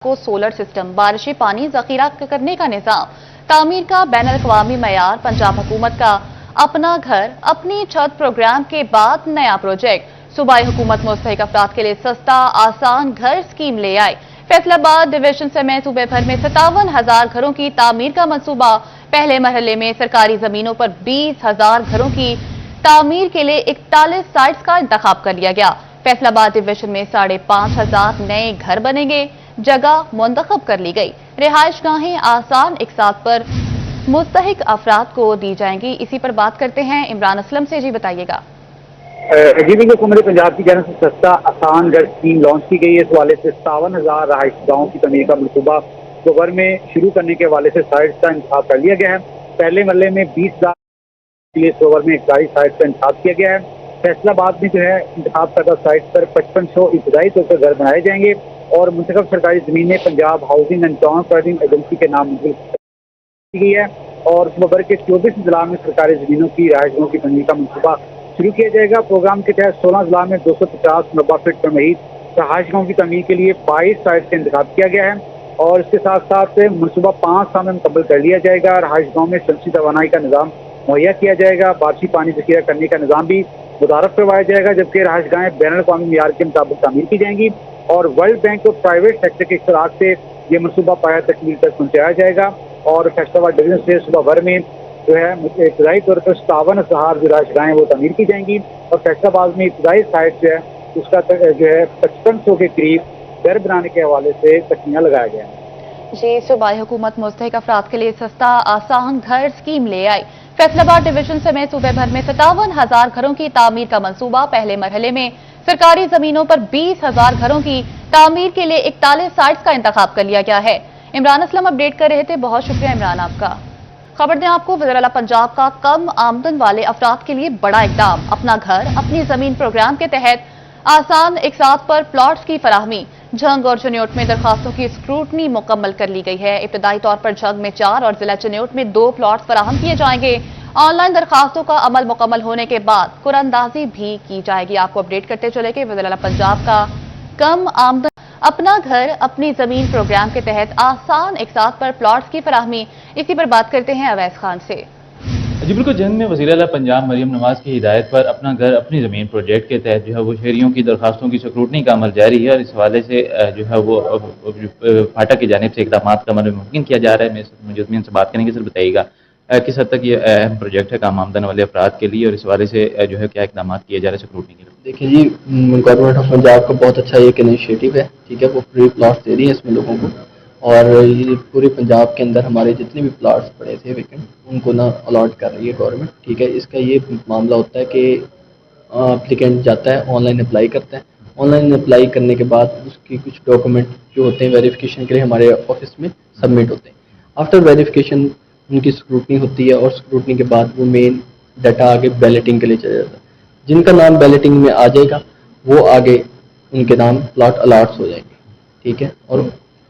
کو solar system, बारिशी पानी जखीरा करने का निजाम, तामीर का बैनुल-अक़वामी मयार, पंजाब हुकूमत का अपना घर अपनी छत प्रोग्राम के बाद नया प्रोजेक्ट, सूबाई हुकूमत मुस्तहिक अफराद के लिए सस्ता आसान घर स्कीम ले आए। फैसलाबाद डिवीजन समेत सूबे भर में 57,000 घरों की तामीर का मंसूबा। पहले मरहले में सरकारी जमीनों पर 20,000 घरों की तामीर के लिए 41 साइट्स का इंतखाब कर लिया गया। फैसलाबाद डिवीजन में 5,500 नए घर बनेंगे, जगह मुंतखब कर ली गई। रिहाइश गाहें आसान इकसात पर मुस्तहिक अफराद को दी जाएंगी। इसी पर बात करते हैं इमरान असलम से। जी बताइएगा। हुकूमत पंजाब की जानिब से सस्ता आसान घर स्कीम लॉन्च की गई है। इस हवाले से 57,000 रहायशी गाँव की तमीर का मनसूबा दोपहर में शुरू करने के हवाले से साइट्स का इंतखाब कर लिया गया है। पहले मरले में 20,000 के लिए ओवर में 41 साइट का इंतखाब किया गया है। फैसलाबाद में जो है इंतखाब करदा साइट पर 5500 इब्तदाई तौर पर घर बनाए जाएंगे और मुंतखब सरकारी जमीनें Punjab housing and town planning agency के नाम मंजूर की गई है और सूबे के 24 जिला में सरकारी जमीनों की रहायशों की तमीर का मनसूबा शुरू किया जाएगा। प्रोग्राम के तहत 16 जिला में 250 मुरबा फीट पर महीद रहायशों की तमीर के लिए 22 साइट का इंतखाब किया गया है और इसके साथ साथ मनसूबा 5 साल में मुकम्मल कर लिया जाएगा। रहायश गाँव में शमसी तवानाई का निज़ाम मुहैया किया जाएगा। बारिशी पानी जखीरा करने का निज़ाम भी मुतारफ करवाया जाएगा, जबकि रहायश गाहें बैनुल-अक़वामी मयार के मुताबिक तामीर की जाएंगी और वर्ल्ड बैंक और प्राइवेट सेक्टर के इख्तिलाफ से ये मनसूबा पाया तकमील तक पहुँचाया जाएगा। और फैसलाबाद डिवीजन से सुबह भर में जो है इब्तदाई तौर पर 57,000 जो रहायश गाहें वो तामीर की जाएंगी और फैसलाबाद में इब्तदाई साइट जो है उसका जो है 5500 के करीब घर बनाने के हवाले से तख्तियाँ लगाया गया है। जी, सूबाई हुकूमत मुस्तहिक अफराद के लिए सस्ता आसान घर स्कीम ले आई। फैसलाबाद डिवीजन समेत सूबे भर में 57,000 घरों की तामीर का मंसूबा। पहले मरहले में सरकारी जमीनों पर 20,000 घरों की तामीर के लिए 41 साइट्स का इंतखाब कर लिया गया है। इमरान असलम अपडेट कर रहे थे, बहुत शुक्रिया इमरान आपका। खबर दें आपको, वज़ीर आला पंजाब का कम आमदन वाले अफराद के लिए बड़ा इकदाम, अपना घर अपनी जमीन प्रोग्राम के तहत आसान इकसात पर प्लॉट्स की फराहमी। झंग और चनियोट में दरखास्तों की स्क्रूटनी मुकम्मल कर ली गई है। इब्तदाई तौर पर झंग में 4 और जिला चनियोट में 2 प्लॉट्स फराहम किए जाएंगे। ऑनलाइन दरखास्तों का अमल मुकम्मल होने के बाद कुरानंदाजी भी की जाएगी। आपको अपडेट करते चले कि वज़ीर आला पंजाब का कम आमदन अपना घर अपनी जमीन प्रोग्राम के तहत आसान इकसात पर प्लॉट्स की फराहमी। इसी पर बात करते हैं अवैस खान से। जी बिल्कुल, जंग में वज़ीर आला पंजाब मरियम नवाज की हिदायत पर अपना घर अपनी ज़मीन प्रोजेक्ट के तहत जो है वो शहरियों की दरखास्तों की स्क्रूटनी का अमल जारी है और इस हवाले से जो है वो फाटक की जानिब से इक़दाम का अमल मुमकिन किया जा रहा है। मौजूद से बात करेंगे। सर बताइएगा किस हद तक ये अहम प्रोजेक्ट है कम आमदन वाले अफराद के लिए और इस हवाले से जो है क्या इक़दाम किए जा रहे हैं स्क्रूटनी के लिए? देखिए जी, गवर्नमेंट ऑफ पंजाब का बहुत अच्छा एक इनिशिएटिव है, ठीक है। वो फ्री प्लॉट्स दे रही है इसमें लोगों को और ये पूरे पंजाब के अंदर हमारे जितने भी प्लॉट्स पड़े थे वेकेंट उनको ना अलॉट कर रही है गवर्नमेंट, ठीक है। इसका ये मामला होता है कि एप्लीकेंट जाता है, ऑनलाइन अप्लाई करता है। ऑनलाइन अप्लाई करने के बाद उसकी कुछ डॉक्यूमेंट जो होते हैं वेरिफिकेशन के लिए हमारे ऑफिस में सबमिट होते हैं। आफ्टर वेरिफिकेशन उनकी स्क्रूटनी होती है और स्क्रूटनी के बाद वो मेन डाटा आगे बैलेटिंग के लिए चला जाता है। जिनका नाम बैलेटिंग में आ जाएगा वो आगे उनके नाम प्लॉट अलॉट्स हो जाएंगे, ठीक है। और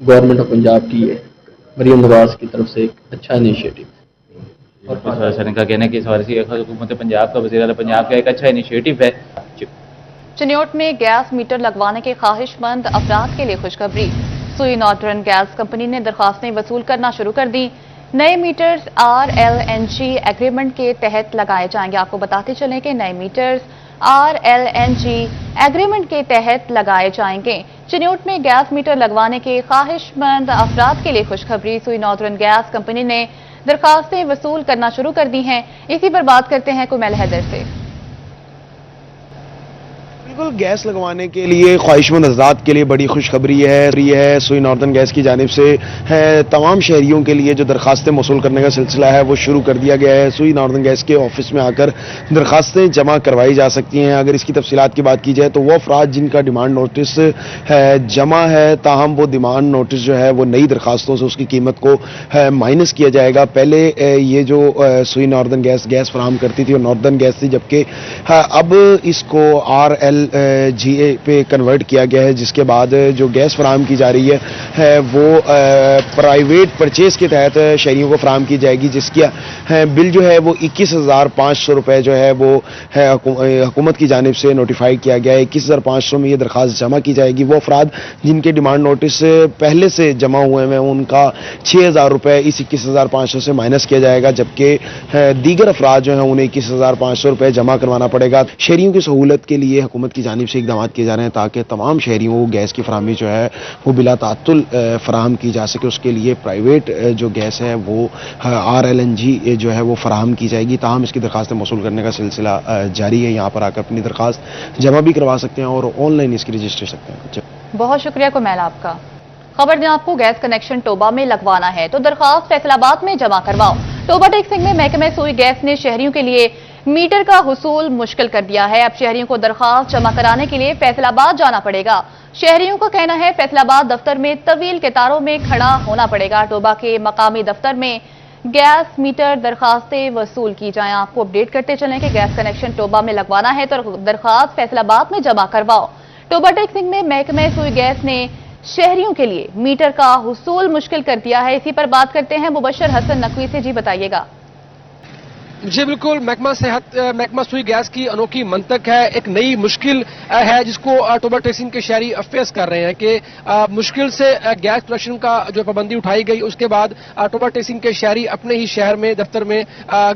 गवर्नमेंट ऑफ पंजाब की ये मरियम नवाज की तरफ से एक अच्छा इनिशिएटिव है और सर इनका कहना है कि इस हवाले से हुकूमत पंजाब का वज़ीर आला पंजाब का एक अच्छा इनिशिएटिव है। चनियोट में गैस मीटर लगवाने के ख्वाहिशमंद अफराद के लिए खुशखबरी। सुई नॉर्दर्न गैस कंपनी ने दरखास्तें वसूल करना शुरू कर दी। नए मीटर्स RLNG एग्रीमेंट के तहत लगाए जाएंगे। आपको बताते चलें कि नए मीटर्स RLNG एग्रीमेंट के तहत लगाए जाएंगे। चनियोट में गैस मीटर लगवाने के ख्वाहिशमंद अफराद के लिए खुशखबरी। सुई नॉर्दर्न गैस कंपनी ने दरखास्तें वसूल करना शुरू कर दी हैं। इसी पर बात करते हैं कुमैल हैदर से। बिल्कुल, गैस लगवाने के लिए ख्वाहिशमंद हज़रात के लिए बड़ी खुशखबरी है। सुई नॉर्दर्न गैस की जानिब से है तमाम शहरियों के लिए जो दरखास्तें मौसूल करने का सिलसिला है वो शुरू कर दिया गया है। सुई नॉर्दर्न गैस के ऑफिस में आकर दरखास्तें जमा करवाई जा सकती हैं। अगर इसकी तफसीलात की बात की जाए तो वो अफराद जिनका डिमांड नोटिस है जमा है ताहम वो डिमांड नोटिस जो है वो नई दरखास्तों से उसकी कीमत को माइनस किया जाएगा। पहले ये जो सुई नॉर्दर्न गैस फराहम करती थी वो नॉर्दर्न गैस थी, जबकि अब इसको RL جی اے پہ کنورٹ کیا گیا ہے، جس کے بعد جو گیس فراہم کی جا رہی ہے وہ پرائیویٹ پرچیز کے تحت شہریوں کو فراہم کی جائے گی، جس کی بل جو ہے وہ 21,500 روپے جو ہے وہ حکومت کی جانب سے نوٹیفائی کیا گیا ہے۔ 21,500 میں یہ درخواست جمع کی جائے گی۔ وہ افراد جن کے ڈیمانڈ نوٹس پہلے سے جمع ہوئے ہیں ان کا 6,000 روپے اس 21,500 سے مائنس کیا جائے گا، جبکہ دیگر افراد جو ہیں انہیں 21,500 روپے جمع کروانا پڑے گا۔ شہریوں کی سہولت کے لیے حکومت کی جانب سے اقدامات کیے جا رہے ہیں تاکہ تمام شہریوں کو گیس کی فراہمی جو ہے وہ بلا تعطل فراہم کی جا سکے۔ اس کے لیے پرائیویٹ جو گیس ہے وہ RLNG جو ہے وہ فراہم کی جائے گی۔ تاہم اس کی درخواستیں موصول کرنے کا سلسلہ جاری ہے۔ یہاں پر آ کر اپنی درخواست جمع بھی کروا سکتے ہیں اور آن لائن اس کی رجسٹریشن سکتے ہیں۔ بہت شکریہ کومیل آپ کا۔ خبر دیں آپ کو گیس کنیکشن ٹوبا میں لگوانا ہے تو درخواست فیصل آباد میں جمع کرواؤ۔ ٹوبا ٹیکسنگ میں محکمہ سوئی گیس نے شہریوں کے لیے میٹر کا حصول مشکل کر دیا ہے۔ اب شہریوں کو درخواست جمع کرانے کے لیے فیصل آباد جانا پڑے گا۔ شہریوں کا کہنا ہے فیصل آباد دفتر میں طویل قطاروں میں کھڑا ہونا پڑے گا۔ ٹوبا کے مقامی دفتر میں گیس میٹر درخواستیں وصول کی جائیں۔ آپ کو اپڈیٹ کرتے چلیں کہ گیس کنیکشن ٹوبا میں لگوانا ہے تو درخواست فیصل آباد میں جمع کرواؤ۔ ٹوبا ٹیکسنگ میں محکمہ سوئی گیس نے شہریوں کے لیے میٹر کا حصول مشکل کر دیا ہے۔ اسی پر بات کرتے ہیں مبشر حسن نقوی سے۔ جی بتائیے گا۔ جی بالکل، محکمہ سوئی گیس کی انوکھی منطق ہے، ایک نئی مشکل ہے جس کو ٹوبا ٹیکسنگ کے شہری فیس کر رہے ہیں کہ مشکل سے گیس کنیکشن کا جو پابندی اٹھائی گئی اس کے بعد ٹوبا ٹیکسنگ کے شہری اپنے ہی شہر میں دفتر میں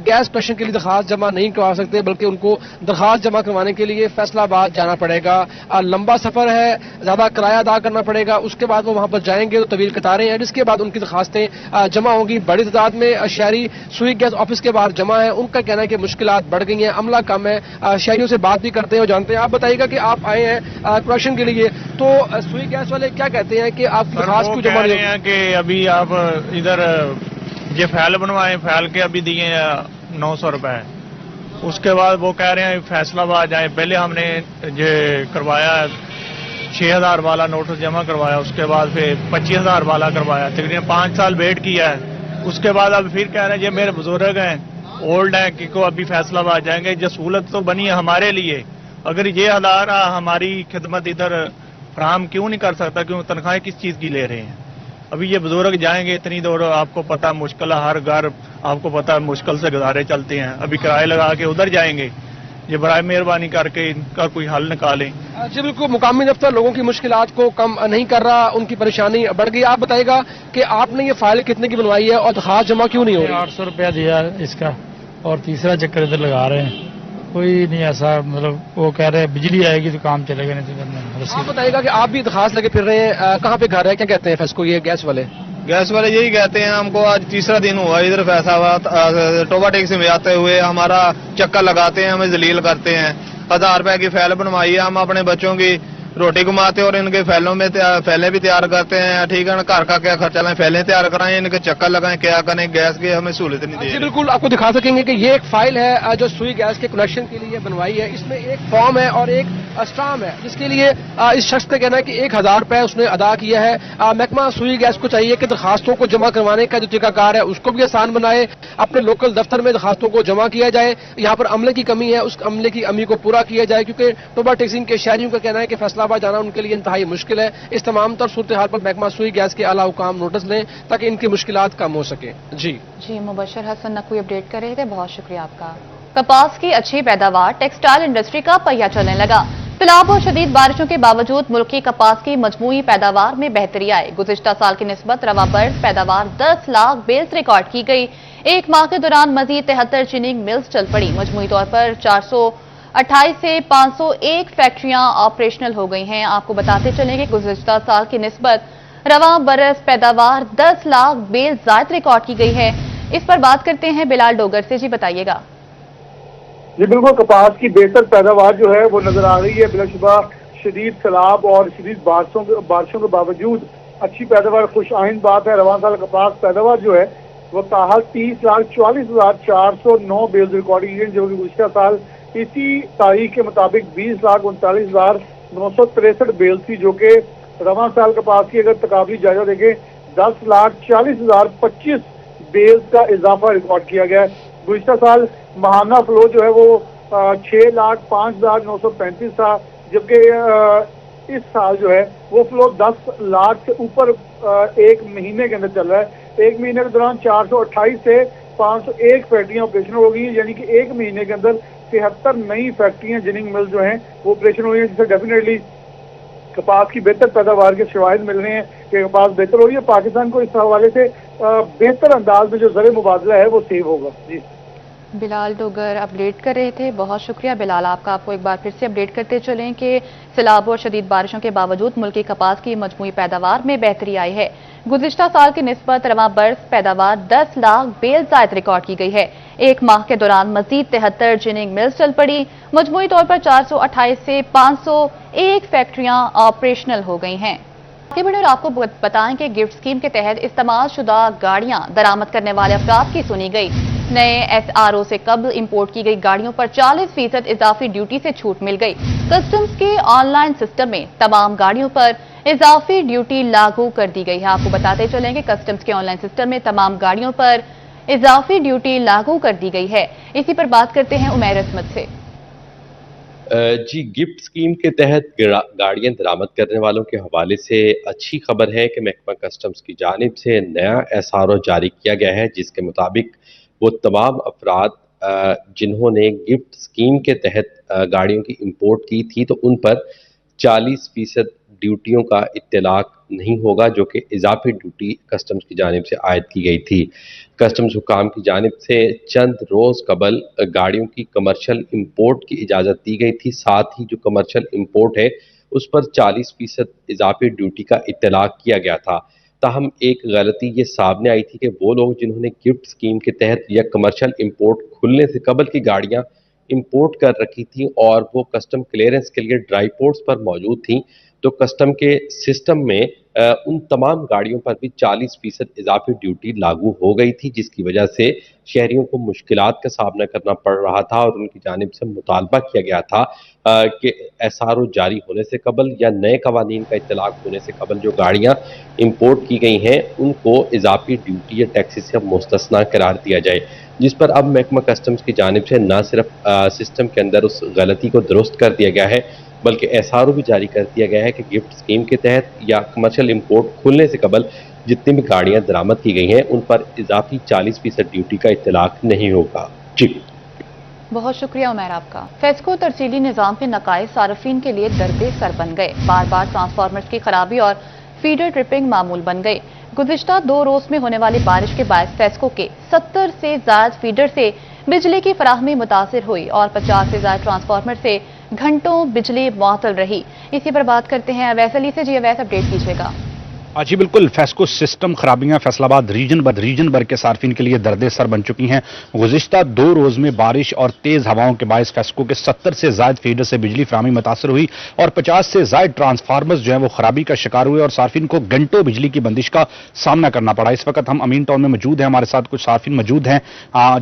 گیس کنیکشن کے لیے درخواست جمع نہیں کروا سکتے، بلکہ ان کو درخواست جمع کروانے کے لیے فیصل آباد جانا پڑے گا۔ لمبا سفر ہے، زیادہ کرایہ ادا کرنا پڑے گا، اس کے بعد وہ وہاں پر جائیں گے تو طویل قطاریں ہیں، جس کے بعد ان کی درخواستیں جمع ہوں گی۔ بڑی تعداد میں شہری سوئی گیس آفس کے باہر جمع ہیں، ان کا کہنا ہے کہ مشکلات بڑھ گئی ہیں، عملہ کم ہے۔ شہریوں سے بات بھی کرتے ہیں اور جانتے ہیں۔ آپ بتائیے گا کہ آپ آئے ہیں کنیکشن کے لیے تو سوئی گیس والے کیا کہتے ہیں کہ آپ کی درخواست کیوں جمع نہیں ہیں کہ ابھی آپ ادھر یہ فائل بنوائیں، فائل کے ابھی دیے 900 روپے، اس کے بعد وہ کہہ رہے ہیں فیصل آباد جائیں۔ پہلے ہم نے یہ کروایا 6,000 والا نوٹس جمع کروایا، اس کے بعد پھر 25,000 والا کروایا، تقریباً 5 سال ویٹ کیا ہے۔ اس کے بعد اب پھر کہہ رہے ہیں یہ میرے بزرگ ہیں، اولڈ ہیں کہ کو ابھی فیصل آباد جائیں گے۔ یہ سہولت تو بنی ہے ہمارے لیے، اگر یہ ادارہ ہماری خدمت ادھر فراہم کیوں نہیں کر سکتا؟ کیوں تنخواہیں کس چیز کی لے رہے ہیں؟ ابھی یہ بزرگ جائیں گے اتنی دور، آپ کو پتا مشکل ہے، ہر گھر آپ کو پتا مشکل سے گزارے چلتے ہیں، ابھی کرایہ لگا کے ادھر جائیں گے۔ یہ برائے مہربانی کر کے ان کا کوئی حل نکالیں۔ جی بالکل، مقامی دفتر لوگوں کی مشکلات کو کم نہیں کر رہا، ان کی پریشانی بڑھ گئی۔ آپ بتائیے گا کہ آپ نے یہ فائل کتنے کی بنوائی ہے اور درخواست جمع کیوں نہیں ہو رہی؟ 800 روپیہ دیا اس کا اور تیسرا چکر ادھر لگا رہے ہیں، کوئی نہیں ایسا مطلب وہ کہہ رہے ہیں بجلی آئے گی تو کام چلے گا، نہیں تو کرنا۔ آپ بتائیے گا کہ آپ بھی درخواست لگے پھر رہے ہیں، کہاں پہ گھر ہے، کیا کہتے ہیں فیصل یہ گیس والے؟ گیس والے یہی کہتے ہیں، ہم کو آج تیسرا دن ہوا ادھر فیصل آباد ٹوبا ٹیکسی میں آتے ہوئے، ہمارا چکر لگاتے ہیں، ہمیں ذلیل کرتے ہیں۔ 1000 روپے کی فائل بنوائی ہے، ہم اپنے بچوں کی روٹی کماتے اور ان کے فیلوں میں فیلیں بھی تیار کرتے ہیں، ٹھیک ہے نا، گھر کا کیا خرچہ لیں، فیلیں تیار کرائیں، ان کے چکر لگائیں، کیا کریں، گیس کی ہمیں سہولت نہیں جی دی۔ بالکل، آپ کو دکھا سکیں گے کہ یہ ایک فائل ہے جو سوئی گیس کے کنیکشن کے لیے بنوائی ہے۔ اس میں ایک فارم ہے اور ایک اسٹامپ ہے، جس کے لیے اس شخص کا کہنا ہے کہ 1000 روپے اس نے ادا کیا ہے۔ محکمہ سوئی گیس کو چاہیے کہ درخواستوں کو جمع کروانے کا جو طریقہ کار ہے اس کو بھی آسان بنائے، اپنے لوکل دفتر میں درخواستوں کو جمع کیا جائے۔ یہاں پر عملے کی کمی ہے، اس عملے کی کمی کو پورا کیا جائے، کیونکہ ٹوبا ٹیکسنگ کے شہریوں کا کہنا ہے کہ فیصل آباد جانا ان کے لیے انتہائی مشکل ہے۔ اس تمام تر صورتحال پر محکمہ سوئی گیس کے اعلیٰ حکام نوٹس لیں تاکہ ان کی مشکلات کم ہو سکیں۔ جی مبشر حسن نقوی اپڈیٹ کر رہے تھے، بہت شکریہ آپ کا۔ کپاس کی اچھی پیداوار ٹیکسٹائل انڈسٹری کا پہیہ چلنے لگا۔ سیلاب اور شدید بارشوں کے باوجود ملک کی کپاس کی مجموعی پیداوار میں بہتری آئی۔ گزشتہ سال کی نسبت رواں برس پیداوار 10 لاکھ بیلز ریکارڈ کی گئی۔ ایک ماہ کے دوران مزید 73 چیننگ ملز چل پڑی۔ مجموعی طور پر 428 سے 501 فیکٹریاں آپریشنل ہو گئی ہیں۔ آپ کو بتاتے چلیں کہ گزشتہ سال کی نسبت رواں برس پیداوار 10 لاکھ بیل زائد ریکارڈ کی گئی ہے۔ اس پر بات کرتے ہیں بلال ڈوگر سے۔ جی بتائیے گا۔ جی بالکل، کپاس کی بہتر پیداوار جو ہے وہ نظر آ رہی ہے۔ بلا شبہ شدید سیلاب اور شدید بارشوں کے باوجود اچھی پیداوار خوش آئند بات ہے۔ رواں سال کپاس پیداوار جو ہے وہ تاحال 30,44,409 بیل ریکارڈ کی گئی، جبکہ گزشتہ سال اسی تاریخ کے مطابق 20,39,963 بیل تھی، جو کہ رواں سال کپاس کی اگر تقابلی جائزہ دیکھیں 10,40,025 بیل کا اضافہ ریکارڈ کیا گیا ہے۔ گزشتہ سال ماہانہ فلو جو ہے وہ 6,05,935 تھا، जबकि इस साल जो है वो फ्लो 10 लाख से ऊपर एक महीने के अंदर चल रहा है। एक महीने के दौरान 428 से 501 फैक्ट्रियां ऑपरेशनल हो गई हैं, यानी कि एक महीने के अंदर 73 नई फैक्ट्रियां जिनिंग मिल जो हैं वो ऑपरेशन हुई हैं, जिससे डेफिनेटली कपास की बेहतर पैदावार के शवाहिद मिल रहे हैं कि कपास बेहतर हो रही है। पाकिस्तान को इस हवाले से बेहतर अंदाज में जो ज़र मुबादला है वो सेव होगा। जी बिलाल डोगर अपडेट कर रहे थे, बहुत शुक्रिया बिलाल आपका। आपको एक बार फिर से अपडेट करते चलें कि सैलाब और शदीद बारिशों के बावजूद मुल्क की कपास की मजमूई पैदावार में बेहतरी आई है। गुज़िश्ता साल की निस्बत रवां बरस पैदावार 10 लाख बेल ज़ायद रिकॉर्ड की गई है। एक माह के दौरान मजीद 73 जिनिंग मिल्स चल पड़ी। मजमूई तौर पर 428 से 501 फैक्ट्रियां ऑपरेशनल हो गई हैं। आगे बढ़े और आपको बताएं कि गिफ्ट स्कीम के तहत इस्तेमाल शुदा गाड़ियां दरामद करने वाले अफराद की सुनी गई। नए SRO से कबल इंपोर्ट की गई गाड़ियों पर 40% इजाफी ड्यूटी से छूट मिल गई। कस्टम्स के ऑनलाइन सिस्टम में तमाम गाड़ियों पर इजाफी ड्यूटी लागू कर दी गई है। आपको बताते चलें कि कस्टम्स के ऑनलाइन सिस्टम में तमाम गाड़ियों पर इजाफी ड्यूटी लागू कर दी गई है। इसी पर बात करते हैं उमैर असमत से। जी, गिफ्ट स्कीम के तहत गाड़ियां दरामद करने वालों के हवाले से अच्छी खबर है कि महकमा कस्टम्स की जानिब से नया SRO जारी किया गया है, जिसके मुताबिक वो तमाम अफराद जिन्होंने गिफ्ट स्कीम के तहत गाड़ियों की इंपोर्ट की थी तो उन पर 40% ड्यूटियों का इत्तलाक नहीं होगा, जो कि इजाफी ड्यूटी कस्टम्स की जानिब से आयद की गई थी। कस्टम्स हुकाम की जानिब से चंद रोज़ कबल गाड़ियों की कमर्शियल इंपोर्ट की इजाज़त दी गई थी। साथ ही जो कमर्शियल इंपोर्ट है उस पर 40% इजाफी ड्यूटी का इत्तलाक किया गया था। ताहम एक गलती ये सामने आई थी कि वो लोग जिन्होंने गिफ्ट स्कीम के तहत या कमर्शियल इंपोर्ट खुलने से कबल की गाड़ियाँ इंपोर्ट कर रखी थी और वो कस्टम क्लियरेंस के लिए ड्राई पोर्ट्स पर मौजूद थी, तो कस्टम के सिस्टम में उन तमाम गाड़ियों पर भी 40% इजाफी ड्यूटी लागू हो गई थी, जिसकी वजह से शहरियों को मुश्किलात का सामना करना पड़ रहा था और उनकी जानिब से मुतालबा किया गया था कि SRO जारी होने से कबल या नए कवानीन का इत्तलाक होने से कबल जो गाड़ियाँ इंपोर्ट की गई हैं उनको इजाफी ड्यूटी या टैक्सेस से मुस्तस्ना करार दिया जाए, जिस पर अब महकमा कस्टम्स की जानिब से न सिर्फ सिस्टम के अंदर उस गलती को दुरुस्त कर दिया गया है बल्कि SRO भी जारी कर दिया गया है कि गिफ्ट स्कीम के तहत या कमर्शियल इंपोर्ट खुलने से कबल जितनी भी गाड़ियां दरामद की गई हैं उन पर इजाफी 40% ड्यूटी का इत्तलाक नहीं होगा। जी बहुत शुक्रिया उमैर आपका। फेस्को तरसीली निज़ाम के नकाइस सार्फिन के लिए दर्दे सर बन गए। बार बार ट्रांसफार्मर्स की खराबी और फीडर ट्रिपिंग मामूल बन गई। गुज़िश्ता 2 रोज में होने वाली बारिश के बायस फेस्को के 70 से ज्यादा फीडर से बिजली की फराहमी मुतासिर हुई और 50 से ज्यादा ट्रांसफार्मर से घंटों बिजली मुअत्तल रही। इसी पर बात करते हैं अवैस अली से। जी अवैस, अपडेट कीजिएगा। जी बिल्कुल, फेस्को सिस्टम खराबियां फैसलाबाद रीजन भर के सार्फिन के लिए दर्दे सर बन चुकी हैं। गुज़िश्ता 2 रोज में बारिश और तेज हवाओं के बायस फेस्को के 70 से ज्यादा फीडर से बिजली फराहमी मुतासर हुई और 50 से ज्यादा ट्रांसफार्मर्स जो है वो खराबी का शिकार हुए और सार्फिन को घंटों बिजली की बंदिश का सामना करना पड़ा। इस वक्त हम अमीन टाउन में मौजूद हैं, हमारे साथ कुछ सार्फिन मौजूद हैं,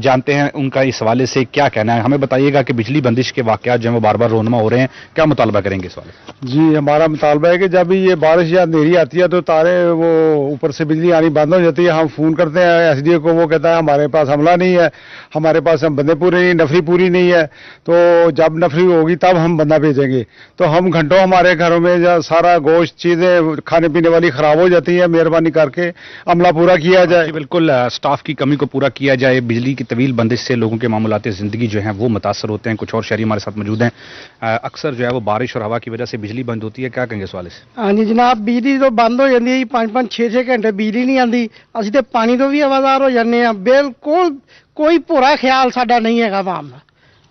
जानते हैं उनका इस हवाले से क्या कहना है। हमें बताइएगा कि बिजली बंदिश के वाकयात जो है वो बार बार रोनमा हो रहे हैं, क्या मुतालबा करेंगे इस वाले? जी, हमारा मुतालबा है कि जब ये बारिश या अंधेरी आती है तो तारे वो ऊपर से बिजली आनी बंद हो जाती है। हम फोन करते हैं SDO को, वो कहता है हमारे पास हमला नहीं है, हमारे पास हम बंदे पूरे नहीं, नफरी पूरी नहीं है, तो जब नफरी होगी तब हम बंदा भेजेंगे। तो हम घंटों हमारे घरों में सारा गोश्त चीजें खाने पीने वाली खराब हो जाती है। मेहरबानी करके अमला पूरा किया जाए। बिल्कुल, स्टाफ की कमी को पूरा किया जाए। बिजली की तवील बंदिश से लोगों के मामूलात जिंदगी जो है वो मुतासर होते हैं। कुछ और शहरी हमारे साथ मौजूद हैं। अक्सर जो है वो बारिश और हवा की वजह से बिजली बंद होती है, क्या कहेंगे इस वाले से? हाँ जी जनाब, बिजली तो बंद हो जाती है, 5-5 6-6 घंटे बिजली नहीं आती। असं तो पानी तो भी आवाजार हो जाने। बिल्कुल कोई पूरा ख्याल साडा नहीं है मामला।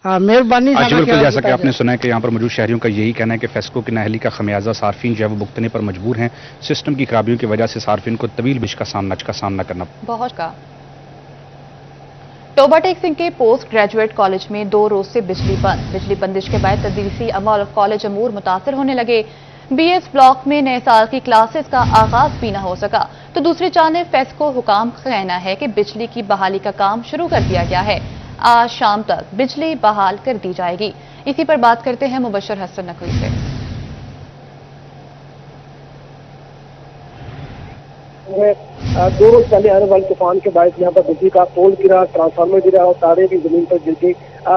हाँ, मेहरबानी। बिल्कुल, जैसा कि आपने सुना है कि यहाँ पर मौजूद शहरियों का यही कहना है कि फेस्को की नाअहली का खमियाजा सार्फिन जो है वो भुगतने पर मजबूर हैं। सिस्टम की खराबियों की वजह से सार्फिन को तवील बिश का सामना करना बहुत का। टोबा टेक सिंह के पोस्ट ग्रेजुएट कॉलेज में 2 रोज से बिजली बंद। बिजली बंदिश के बाद तदरीसी अमल और कॉलेज अमूर मुतासर होने लगे। BS ब्लॉक में नए साल की क्लासेस का आगाज भी न हो सका, तो दूसरी जानिब फेस्को हुकाम का कहना है कि बिजली की बहाली का काम शुरू कर दिया गया है। आज शाम तक बिजली बहाल कर दी जाएगी। इसी पर बात करते हैं मुबशर हसन नकवी से। 2 रोज पहले आने वाले तूफान के बायस यहाँ पर बिजली का पोल गिरा, ट्रांसफार्मर गिरा और तारे भी जमीन पर गिर गई,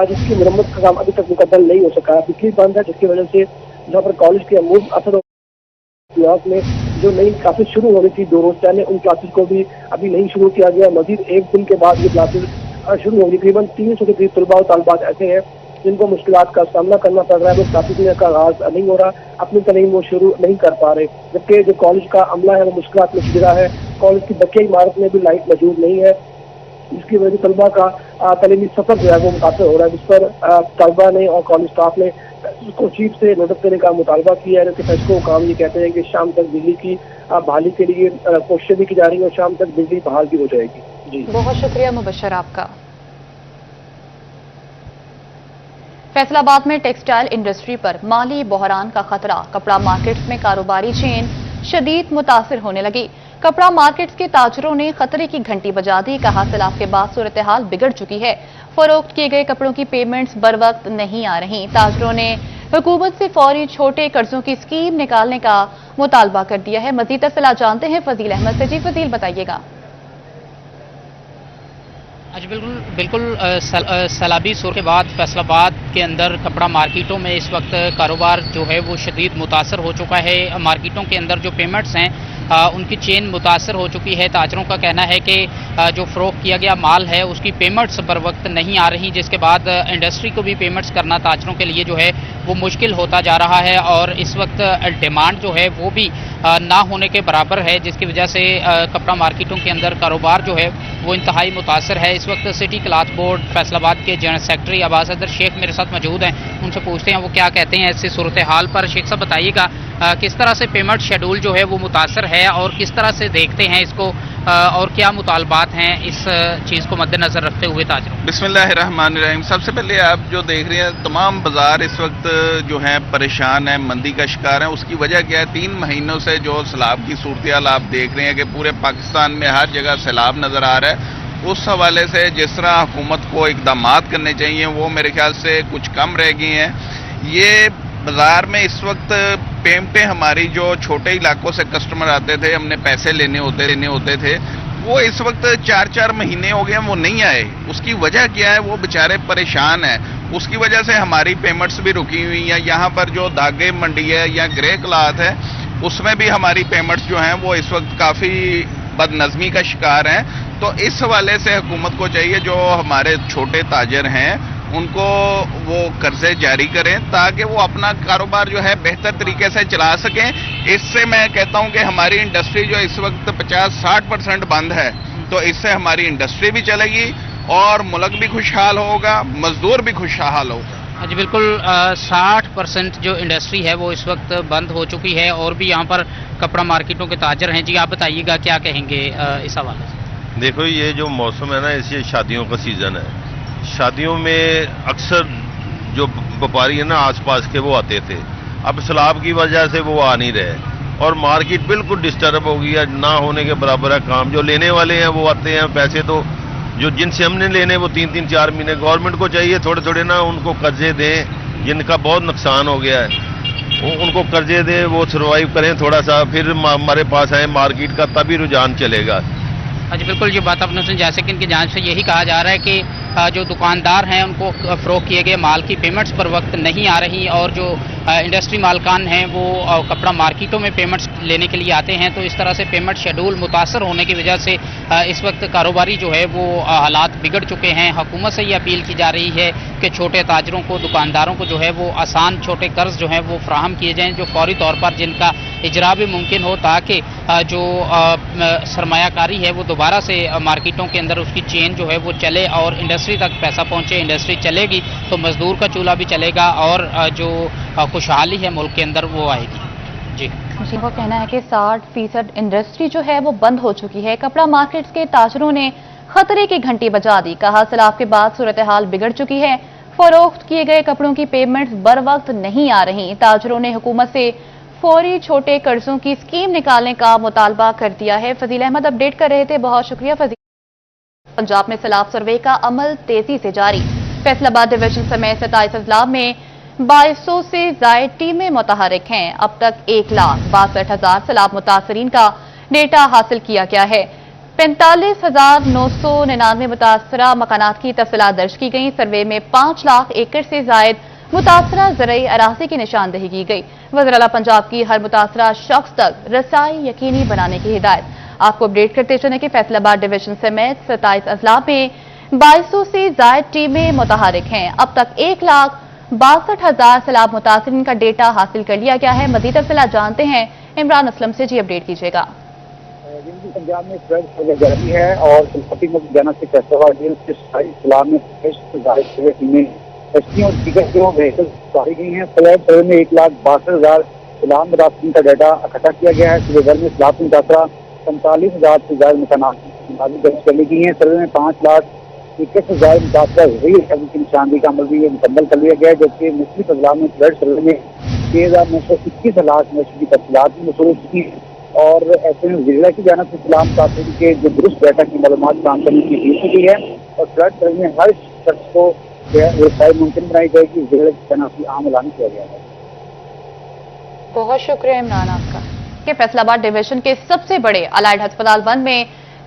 जिसकी मरम्मत का काम अभी तक मुकम्मल नहीं हो सका। बिजली बंद है, जिसकी वजह से जहाँ पर कॉलेज के अमूल असद में जो नई क्लासेस शुरू होनी थी 2 रोज पहले, उन क्लासेस को भी अभी नहीं शुरू किया गया। मजीद एक दिन के बाद ये क्लासेस शुरू होगी। तकरीबन 300 के करीब तलबा और तालिबात ऐसे हैं जिनको मुश्किलात का सामना करना पड़ रहा है। वो क्लासेस का आगाज नहीं हो रहा, अपनी तालीम वो शुरू नहीं कर पा रहे, जबकि जो कॉलेज का अमला है वो मुश्किलात में घिरा है। कॉलेज की बकिया इमारत में भी लाइट मौजूद नहीं है, जिसकी वजह से तलबा का तालीमी सफर जो है वो मुतासर हो रहा है, जिस पर तलबा ने और कॉलेज स्टाफ ने उसको चीफ से नोटिस देने का मुतालबा किया है। फेस्को काम ये कहते हैं कि शाम तक बिजली की बहाली के लिए कोशिशें भी की जा रही है और शाम तक बिजली बहाल भी हो जाएगी। जी, बहुत शुक्रिया मुबशर आपका। फैसलाबाद में टेक्सटाइल इंडस्ट्री पर माली बहरान का खतरा, कपड़ा मार्केट्स में कारोबारी चेन शदीद मुतासिर होने लगी। कपड़ा मार्केट्स के ताजरों ने खतरे की घंटी बजा दी। कहा सैलाब के बाद सूरत हाल बिगड़ चुकी है, फरोख्त किए गए कपड़ों की पेमेंट्स बर वक्त नहीं आ रही। ताजरों ने हुकूमत से फौरी छोटे कर्जों की स्कीम निकालने का मुतालबा कर दिया है। मजीद तफसीलात जानते हैं फजील अहमद से। जी फजील, बताइएगा। आज बिल्कुल सैलाबी सूरत के बाद फैसलाबाद के अंदर कपड़ा मार्केटों में इस वक्त कारोबार जो है वो शदीद मुतासर हो चुका है। मार्केटों के अंदर जो पेमेंट्स हैं उनकी चेन मुतासर हो चुकी है। ताजरों का कहना है कि जो फ़रोख्त किया गया माल है उसकी पेमेंट्स बर वक्त नहीं आ रही, जिसके बाद इंडस्ट्री को भी पेमेंट्स करना ताजरों के लिए जो है वो मुश्किल होता जा रहा है और इस वक्त डिमांड जो है वो भी ना होने के बराबर है, जिसकी वजह से कपड़ा मार्केटों के अंदर कारोबार जो है वो इंतहाई मुतासर है। इस वक्त सिटी क्लॉथ बोर्ड फैसलाबाद के जनरल सेक्रेटरी अब्बास हैदर शेख मेरे साथ मौजूद हैं, उनसे पूछते हैं वो क्या कहते हैं ऐसी सूरत हाल पर। शेख साहब बताइएगा किस तरह से पेमेंट शेड्यूल जो है वो मुतासर है और किस तरह से देखते हैं इसको और क्या मुतालबात हैं इस चीज़ को मद्देनजर रखते हुए ताजरों? बिस्मिल्लाहिर्रहमानिर्रहीम। सबसे पहले आप जो देख रहे हैं तमाम बाजार इस वक्त जो है परेशान है, मंदी का शिकार है। उसकी वजह क्या है? 3 महीनों से जो सैलाब की सूरत आप देख रहे हैं कि पूरे पाकिस्तान में हर जगह सैलाब नजर आ रहा है। उस हवाले से जिस तरह हुकूमत को इकदामात करने चाहिए वो मेरे ख्याल से कुछ कम रह गई हैं। ये बाजार में इस वक्त पेमेंटें हमारी जो छोटे इलाकों से कस्टमर आते थे, हमने पैसे लेने होते थे, वो इस वक्त 4-4 महीने हो गए वो नहीं आए। उसकी वजह क्या है? वो बेचारे परेशान हैं। उसकी वजह से हमारी पेमेंट्स भी रुकी हुई हैं। यहाँ पर जो धागे मंडी है या ग्रे क्लॉथ है उसमें भी हमारी पेमेंट्स जो हैं वो इस वक्त काफ़ी बदनज़मी का शिकार हैं। तो इस हवाले से हुकूमत को चाहिए जो हमारे छोटे ताजर हैं उनको वो कर्जे जारी करें ताकि वो अपना कारोबार जो है बेहतर तरीके से चला सकें। इससे मैं कहता हूं कि हमारी इंडस्ट्री जो इस वक्त 50-60% बंद है, तो इससे हमारी इंडस्ट्री भी चलेगी और मुल्क भी खुशहाल होगा, मजदूर भी खुशहाल होगा। जी बिल्कुल, 60% जो इंडस्ट्री है वो इस वक्त बंद हो चुकी है और भी यहाँ पर कपड़ा मार्केटों के ताजर हैं। जी आप बताइएगा क्या कहेंगे इस हवाले से? देखो ये जो मौसम है ना, इसे शादियों का सीज़न है। शादियों में अक्सर जो व्यापारी है ना आसपास के वो आते थे, अब सैलाब की वजह से वो आ नहीं रहे और मार्केट बिल्कुल डिस्टर्ब हो गई है, ना होने के बराबर है काम। जो लेने वाले हैं वो आते हैं, पैसे तो जो जिनसे हमने लेने वो 3-4 महीने। गवर्नमेंट को चाहिए थोड़े थोड़े ना उनको कर्जे दें, जिनका बहुत नुकसान हो गया है उनको कर्जे दें, वो सर्वाइव करें थोड़ा सा, फिर हमारे पास आए मार्केट का, तभी रुझान चलेगा। जी बिल्कुल, ये बात आपने सुनी। जैसे कि इनकी जांच से यही कहा जा रहा है कि जो दुकानदार हैं उनको फ़रोख्त किए गए माल की पेमेंट्स पर वक्त नहीं आ रही और जो इंडस्ट्री मालकान हैं वो कपड़ा मार्केटों में पेमेंट्स लेने के लिए आते हैं, तो इस तरह से पेमेंट शेड्यूल मुतासर होने की वजह से इस वक्त कारोबारी जो है वो हालात बिगड़ चुके हैं। हुकूमत से ये अपील की जा रही है कि छोटे ताजरों को, दुकानदारों को जो है वो आसान छोटे कर्ज जो है वो फ्राहम किए जाएँ जो फौरी तौर पर जिनका इजरा भी मुमकिन हो, ताकि जो सरमायाकारी है वो दोबारा से मार्केटों के अंदर उसकी चेन जो है वो चले और इंडस्ट्री तक पैसा पहुंचे। इंडस्ट्री चलेगी तो मजदूर का चूल्हा भी चलेगा और जो खुशहाली है मुल्क के अंदर वो आएगी। जी वो कहना है कि 60% इंडस्ट्री जो है वो बंद हो चुकी है। कपड़ा मार्केट्स के ताजरों ने खतरे की घंटी बजा दी। कहा सैलाब के बाद सूरत हाल बिगड़ चुकी है, फरोख्त किए गए कपड़ों की पेमेंट्स बर वक्त नहीं आ रही। ताजरों ने हुकूमत से फौरी छोटे कर्जों की स्कीम निकालने का मुतालबा कर दिया है। फजील अहमद अपडेट कर रहे थे, बहुत शुक्रिया फजील। पंजाब में सैलाब सर्वे का अमल तेजी से जारी। फैसलाबाद डिवीजन समेत 27 अजला में 2200 से ज्यादा टीमें मुतहरिक हैं। अब तक 1,62,000 सैलाब मुतासरीन का डेटा हासिल किया गया है। 45,999 मुतासरा मकानात की तफसीलात दर्ज की गई। सर्वे में 5 लाख एकड़ से ज्यादा मुतासरा ज़रई अराज़ी की निशानदेही की गई। वज़ीर आला पंजाब की हर मुतासरा शख्स तक रसाई यकीनी बनाने की हिदायत। आपको अपडेट करते चलें कि फैसलाबाद डिवीजन समेत 27 अजला में 2200 से जायद टीमें मुतहरिक हैं। अब तक 1,62,000 सैलाब मुतासरीन का डेटा हासिल कर लिया गया है। मज़ीद तफसीलात जानते हैं इमरान असलम से। जी अपडेट कीजिएगा। पंजाब में फ्लड सर्वे जारी है और सल्फाती जाना से फैसलाबाद के इस्लाम में टीमें कश्तियों और दीगर जो व्हीकल उतारी गई हैं। फ्लड सर्वे में 1,62,000 सैलाब मुतासरीन का डाटा इकट्ठा किया गया है। सूबे भर में सैलाब मुतासरा 45,000 से ज्यादा मकानात दर्ज कर ली गई हैं। सर्वे में 5,21,000 मुतासरा की निशानदेही का अमल भी मुकम्मल कर लिया गया है, जबकि मुख्तलिफ अजला में फ्लड सर्वे में 6,921 हलाक मवेशी की तफसीलात भी मौसूल की और ऐसे में जिला की जानिब से सलाम मुतासरीन के जो दुरुस्त डाटा की मालूमात काम करने की अपील की गई है और फ्लड सर्वे में हर शख्स को रसाई मुमकिन बनाई जाएगी। जिले की जानिब से आम ऐलान किया गया है। बहुत शुक्रिया इमरान आपका। कि फैसलाबाद डिवीजन के सबसे बड़े अलाइड अस्पताल 1 में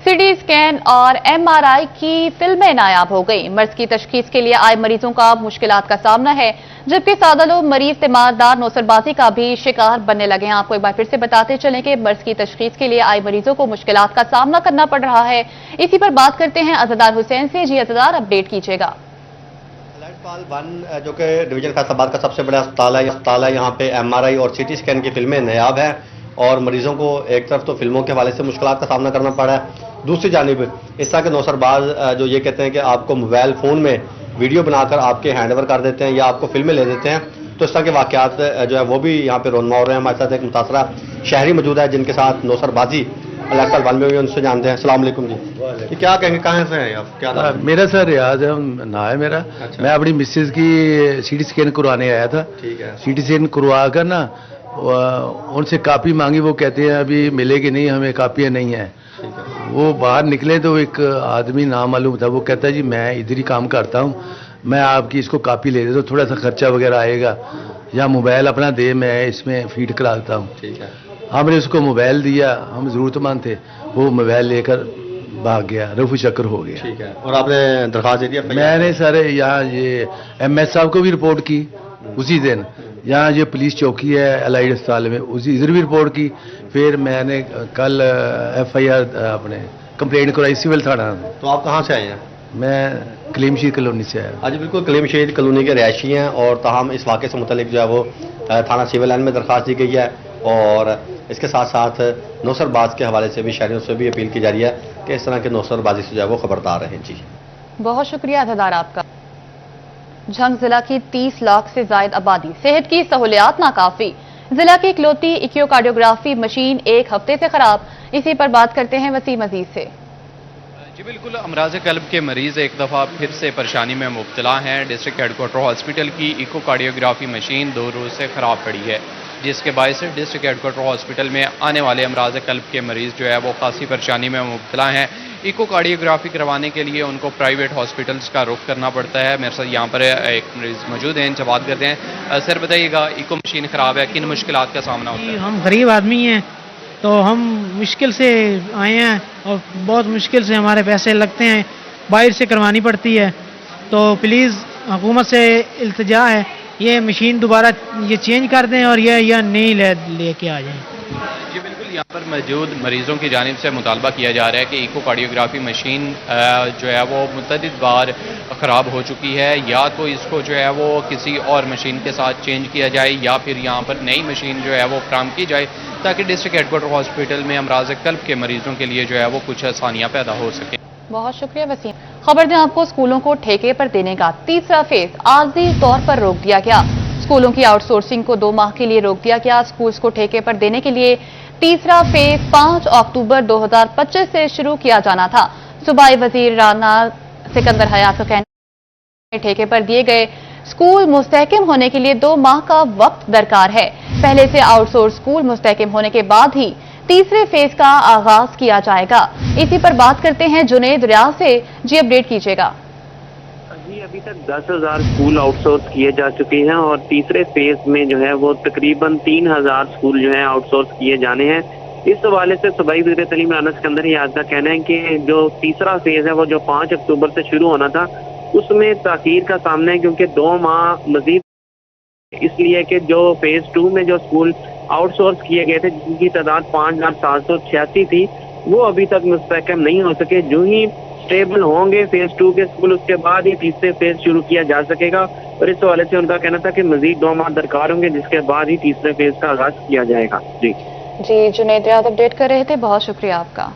सीटी स्कैन और एमआरआई की फिल्में नायाब हो गई। मर्ज की तशखीस के लिए आए मरीजों का मुश्किलात का सामना है, जबकि सादा लोग मरीज तीमारदार नौसरबाजी का भी शिकार बनने लगे हैं। आपको एक बार फिर से बताते चलें कि मर्ज की तशखीस के लिए आए मरीजों को मुश्किलात का सामना करना पड़ रहा है। इसी पर बात करते हैं अज़दार हुसैन से। जी अज़दार अपडेट कीजिएगा। अस्पताल 1 जो कि डिवीजन फैसलाबाद का सबसे बड़ा अस्पताल है, यहाँ पे एमआरआई और सीटी स्कैन की फिल्में नायाब है और मरीजों को एक तरफ तो फिल्मों के हवाले से मुश्किलात का सामना करना पड़ा है, दूसरी जानिब इस तरह के नौसरबाज जो ये कहते हैं कि आपको मोबाइल फ़ोन में वीडियो बनाकर आपके हैंड ओवर कर देते हैं या आपको फिल्में ले देते हैं, तो इस तरह के वाक़यात जो है वो भी यहाँ पे रोनमा हो रहे हैं। हमारे साथ एक मुतासरा शहरी मौजूद है जिनके साथ नौसरबाजी अस्पताल 1 में भी उनसे जानते हैं। अस्सलाम वालेकुम जी। क्या कहेंगे, कहाँ से हैं आप? क्या नाम? मेरा सर रियाज ना है मेरा। अच्छा। मैं अपनी मिसेज की सीटी स्कैन करवाने आया था। ठीक है। सीटी स्कैन करवा कर ना उनसे कापी मांगी, वो कहते हैं अभी मिलेगी नहीं, हमें कापियाँ नहीं है। वो बाहर निकले तो एक आदमी नाम मालूम था, वो कहता है जी मैं इधर ही काम करता हूँ, मैं आपकी इसको कापी ले देता हूँ, थोड़ा सा खर्चा वगैरह आएगा या मोबाइल अपना दे, मैं इसमें फीड कराता हूँ। ठीक है। हमने उसको मोबाइल दिया, हम ज़रूरतमंद थे, वो मोबाइल लेकर भाग गया, रफू चक्कर हो गया। ठीक है। और आपने दरख्वास्त दे दिया? मैंने सर यहाँ ये MS साहब को भी रिपोर्ट की उसी दिन, यहाँ ये पुलिस चौकी है अलाइड अस्पताल में, उसी इधर भी रिपोर्ट की, फिर मैंने कल FIR अपने कंप्लेंट कराई सिविल थाना। तो आप कहाँ से आए हैं? मैं कलीमशीर कॉलोनी से आया। आज बिल्कुल कलीमशीर कॉलोनी के रहायशी हैं और ताहम इस वाक़े से मुतल्लिक जो है वो थाना सिविल लाइन में दरख्वास्त दी गई है और इसके साथ साथ नौसरबाज के हवाले से भी शहरियों से भी अपील की जा रही है कि इस तरह के नौसरबाजी से जो है वो खबरदार रहें। जी बहुत शुक्रिया अज़दार आपका। झंग जिला की 30 लाख से जायद आबादी, सेहत की सहूलियात नाकाफी, जिला की इकलौती इकोकार्डियोग्राफी मशीन 1 हफ्ते से खराब। इसी पर बात करते हैं वसीम अजीज से। जी बिल्कुल, अमराज कल्ब के मरीज एक दफ़ा फिर से परेशानी में मुब्तला हैं। डिस्ट्रिक्ट हेडक्वार्टर हॉस्पिटल की इकोकार्डियोग्राफी मशीन 2 रोज़ से ख़राब पड़ी है, जिसके बायस डिस्ट्रिक्ट हेडक्वार्टर हॉस्पिटल में आने वाले अमराज कल्ब के मरीज जो है वो खासी परेशानी में मुब्तला हैं। इकोकार्डियोग्राफी करवाने के लिए उनको प्राइवेट हॉस्पिटल्स का रुख करना पड़ता है। मेरे साथ यहाँ पर एक मरीज मौजूद हैं, इनसे बात करते हैं। सर बताइएगा, इको मशीन ख़राब है, किन मुश्किलात का सामना होता है? हम गरीब आदमी हैं तो हम मुश्किल से आए हैं और बहुत मुश्किल से हमारे पैसे लगते हैं, बाहर से करवानी पड़ती है। तो प्लीज़ हुकूमत से इल्तिजा है ये मशीन दोबारा ये चेंज कर दें और ये नहीं लेके आ जाएं। जी बिल्कुल, यहाँ पर मौजूद मरीजों की जानिब से मुतालबा किया जा रहा है कि इकोकार्डियोग्राफी मशीन जो है वो मुतअद्दिद बार ख़राब हो चुकी है, या तो इसको जो है वो किसी और मशीन के साथ चेंज किया जाए या फिर यहाँ पर नई मशीन जो है वो फराहम की जाए ताकि डिस्ट्रिक्ट हेडक्वार्टर हॉस्पिटल में अमराज कल्ब के मरीजों के लिए जो है वो कुछ आसानियाँ पैदा हो सके। बहुत शुक्रिया वसीम। खबर दें आपको, स्कूलों को ठेके पर देने का तीसरा फेज आर्जी तौर पर रोक दिया गया। स्कूलों की आउटसोर्सिंग को 2 माह के लिए रोक दिया गया। स्कूल्स को ठेके पर देने के लिए तीसरा फेज 5 अक्टूबर 2025 से शुरू किया जाना था। सूबाई वजीर राना सिकंदर हयात का कहना है ठेके पर दिए गए स्कूल मुस्तहकम होने के लिए 2 माह का वक्त दरकार है। पहले से आउटसोर्स स्कूल मुस्तहकम होने के बाद ही तीसरे फेज का आगाज किया जाएगा। इसी पर बात करते हैं जुनेद रियाज से। जी अपडेट कीजिएगा। जी अभी तक 10,000 स्कूल आउटसोर्स किए जा चुके हैं और तीसरे फेज में जो है वो तकरीबन 3,000 स्कूल जो है आउटसोर्स किए जाने हैं। इस हवाले से सूबाई वज़ीर तालीम राना सिकंदर हयात का कहना है कि जो तीसरा फेज है वो जो 5 अक्टूबर से शुरू होना था उसमें ताख़ीर का सामना है क्योंकि 2 माह मजीद इसलिए कि जो फेज 2 में जो स्कूल आउटसोर्स किए गए थे जिनकी तादाद 5,786 थी वो अभी तक मुस्तहकम नहीं हो सके। जो ही स्टेबल होंगे फेज 2 के स्कूल उसके बाद ही तीसरे फेज शुरू किया जा सकेगा और इस हवाले से उनका कहना था कि मजीद 2 माह दरकार होंगे जिसके बाद ही तीसरे फेज का आगाज किया जाएगा। जी जुनैद रियाज अपडेट कर रहे थे, बहुत शुक्रिया आपका।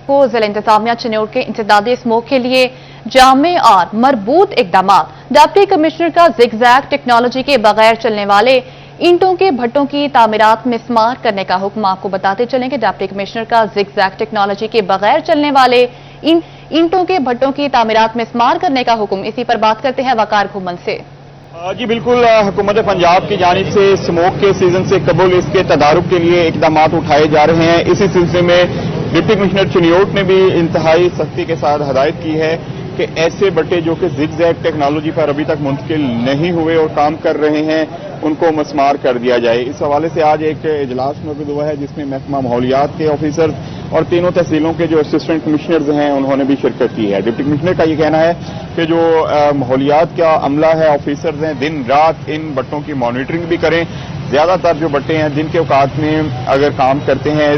को जिला इंतजामिया चिन्नौर के इंसदादी स्मोक के लिए जामे और मरबूत इकदाम। डिप्टी कमिश्नर का जिगजैग टेक्नोलॉजी के बगैर चलने वाले ईंटों के भट्टों की तामीरात मिस्मार करने का हुक्म। आपको बताते चलें कि डिप्टी कमिश्नर का जिगजैग टेक्नोलॉजी के बगैर चलने वाले ईंटों के भट्टों की तामीरात मिस्मार करने का हुक्म। इसी पर बात करते हैं वकार घुमन से। जी बिल्कुल, हुकूमत पंजाब की जानिब से स्मोक के सीजन से कबल इसके तदारुक के लिए इकदाम उठाए जा रहे हैं। इसी सिलसिले में डिप्टी कमिश्नर चिन्नौर ने भी इंतहाई सख्ती के साथ हदायत की है कि ऐसे भट्टे जो कि जिगजैग टेक्नोलॉजी पर अभी तक मुंतकिल नहीं हुए और काम कर रहे हैं उनको मस्मार कर दिया जाए। इस हवाले से आज एक इजलास मुनक़िद हुआ है जिसमें महकमा माहौलियात के ऑफिसर और तीनों तहसीलों के जो असिस्टेंट कमिश्नर्स हैं उन्होंने भी शिरकत की है। डिप्टी कमिश्नर का ये कहना है कि जो माहौलियात का अमला है, ऑफिसर्स हैं, दिन रात इन भट्टों की मॉनिटरिंग भी करें। ज्यादातर जो भट्टे हैं जिनके औकात में अगर काम करते हैं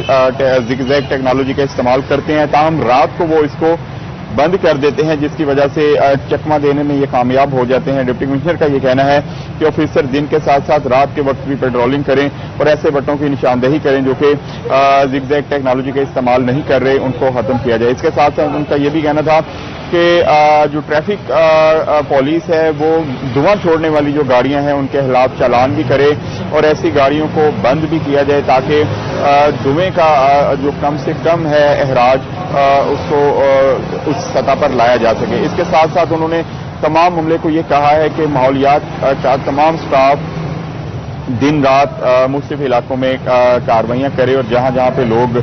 जिगजैग टेक्नोलॉजी का इस्तेमाल करते हैं, ताहम रात को वो इसको बंद कर देते हैं जिसकी वजह से चकमा देने में ये कामयाब हो जाते हैं। डिप्टी कमिश्नर का ये कहना है कि ऑफिसर दिन के साथ साथ रात के वक्त भी पेट्रोलिंग करें और ऐसे भट्टों की निशानदेही करें जो कि जिगजैग टेक्नोलॉजी का इस्तेमाल नहीं कर रहे, उनको खत्म किया जाए। इसके साथ साथ उनका ये भी कहना था कि जो ट्रैफिक पुलिस है वो धुआं छोड़ने वाली जो गाड़ियां हैं उनके खिलाफ चालान भी करे और ऐसी गाड़ियों को बंद भी किया जाए ताकि धुएं का जो कम से कम है अहराज उसको उस सतह पर लाया जा सके। इसके साथ साथ उन्होंने तमाम अमले को ये कहा है कि माहौलियात का तमाम स्टाफ दिन रात मुख्तलिफ इलाकों में कार्रवाइयां करे और जहां जहां पे लोग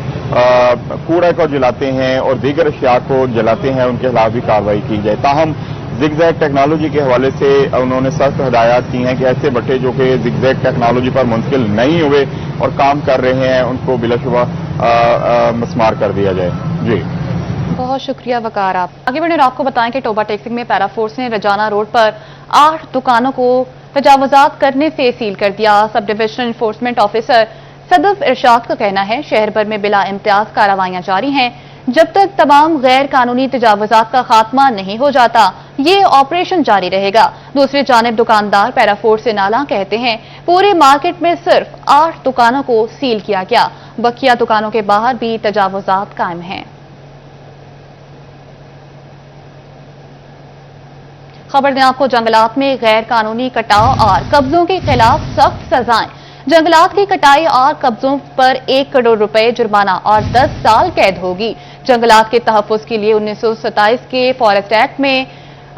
कूड़ा को जलाते हैं और दीगर अशिया को जलाते हैं उनके खिलाफ भी कार्रवाई की जाए। ताहम जिगजैग टेक्नोलॉजी के हवाले से उन्होंने सख्त हिदायत की हैं कि ऐसे भट्टे जो कि जिगजैग टेक्नोलॉजी पर मुंतकिल नहीं हुए और काम कर रहे हैं उनको बिलाशुबा मस्मार कर दिया जाए। जी बहुत शुक्रिया वकार। आप आगे बढ़े और आपको बताएं कि टोबा टेक्सिंग में पैराफोर्स ने रजाना रोड पर 8 दुकानों को तजावुजात करने से सील कर दिया। Sub divisional enforcement officer Sadaf इरशाद का कहना है शहर भर में बिला इम्तियाज कार्रवाइयां जारी हैं। जब तक तमाम गैर कानूनी तजावुजात का खात्मा नहीं हो जाता ये ऑपरेशन जारी रहेगा। दूसरी जानिब दुकानदार पैराफोर्स से नाला कहते हैं पूरे मार्केट में सिर्फ 8 दुकानों को सील किया गया, बकिया दुकानों के बाहर भी तजावुजात कायम हैं। खबर दें आपको, जंगलात में गैर कानूनी कटाव और कब्जों के खिलाफ सख्त सजाएं। जंगलात की कटाई और कब्जों पर 1 करोड़ रुपए जुर्माना और 10 साल कैद होगी। जंगलात के तहफ्फुज के लिए 1927 के फॉरेस्ट एक्ट में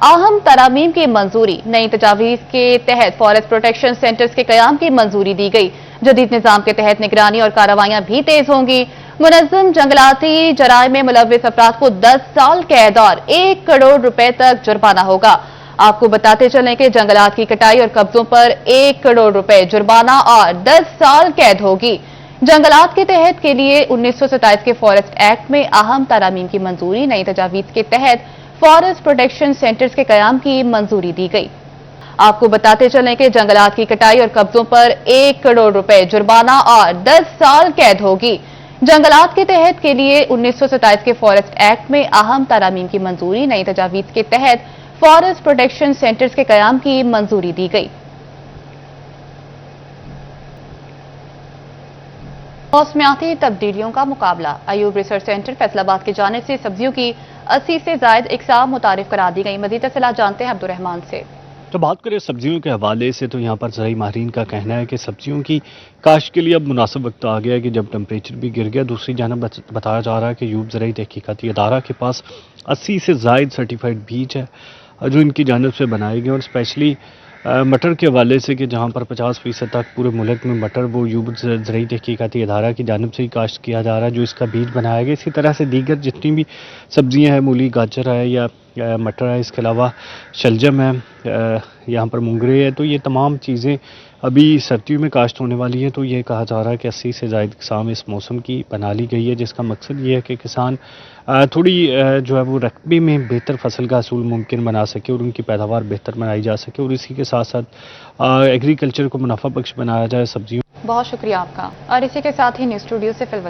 अहम तरामीम की मंजूरी। नई तजावीज के तहत फॉरेस्ट प्रोटेक्शन सेंटर्स के कयाम की मंजूरी दी गई। जदीद निजाम के तहत निगरानी और कार्रवाइयां भी तेज होंगी। मुनज़्ज़म जंगलाती जराये में मुलव्विस अफराद को 10 साल कैद और 1 करोड़ रुपए तक जुर्माना होगा। आपको बताते चलें कि जंगलात की कटाई और कब्जों पर 1 करोड़ रुपए जुर्माना और 10 साल कैद होगी। जंगलात के तहत के लिए 1927 के फॉरेस्ट एक्ट में अहम तरामीम की मंजूरी। नई तजावीज के तहत फॉरेस्ट प्रोटेक्शन सेंटर्स के कयाम की मंजूरी दी गई। आपको बताते चलें कि जंगलात की कटाई और कब्जों पर 1 करोड़ रुपए जुर्माना और 10 साल कैद होगी। जंगलात के तहत के लिए 1927 के फॉरेस्ट एक्ट में अहम तरामीम की मंजूरी। नई तजावीज के तहत फॉरेस्ट प्रोटेक्शन सेंटर्स के कयाम की मंजूरी दी गई। मौसमियाती तब्दीलियों का मुकाबला। अयूब रिसर्च सेंटर फैसलाबाद की जानिब से सब्जियों की 80 से ज्यादा इकसाम मुतारिफ करा दी गई। मज़ीद तफसीलात जानते हैं अब्दुर्रहमान से। तो बात करें सब्जियों के हवाले से तो यहाँ पर ज़राई माहिरीन का कहना है कि सब्जियों की काश्त के लिए अब मुनासिब वक्त आ गया है कि जब टेम्परेचर भी गिर गया। दूसरी जानब बताया जा रहा है कि यूब ज़राई तहकीकाती अदारा के पास 80 से ज़ायद सर्टिफाइड बीज है जो इनकी जानिब से बनाए गए और स्पेशली मटर के हवाले से कि जहाँ पर 50% तक पूरे मुल्क में मटर वो यूब ज़राई तहकीकाती अदारा की जानिब से ही काश्त किया जा रहा है जो इसका बीज बनाया गया। इसी तरह से दीगर जितनी भी सब्जियाँ हैं, मूली, गाजर है या मटर है, इसके अलावा शलजम है, यहाँ पर मुंगरे है। तो ये तमाम चीज़ें अभी सर्दियों में काश्त होने वाली हैं। तो ये कहा जा रहा है कि 80 से ज़ायद किस्म इस मौसम की बना ली गई है, जिसका मकसद ये है कि किसान थोड़ी जो है वो रकबे में बेहतर फसल का हासिल मुमकिन बना सके और उनकी पैदावार बेहतर बनाई जा सके, और इसी के साथ साथ एग्रीकल्चर को मुनाफा बख्श बनाया जाए सब्जियों। बहुत शुक्रिया आपका। और इसी के साथ ही न्यूज़ स्टूडियो से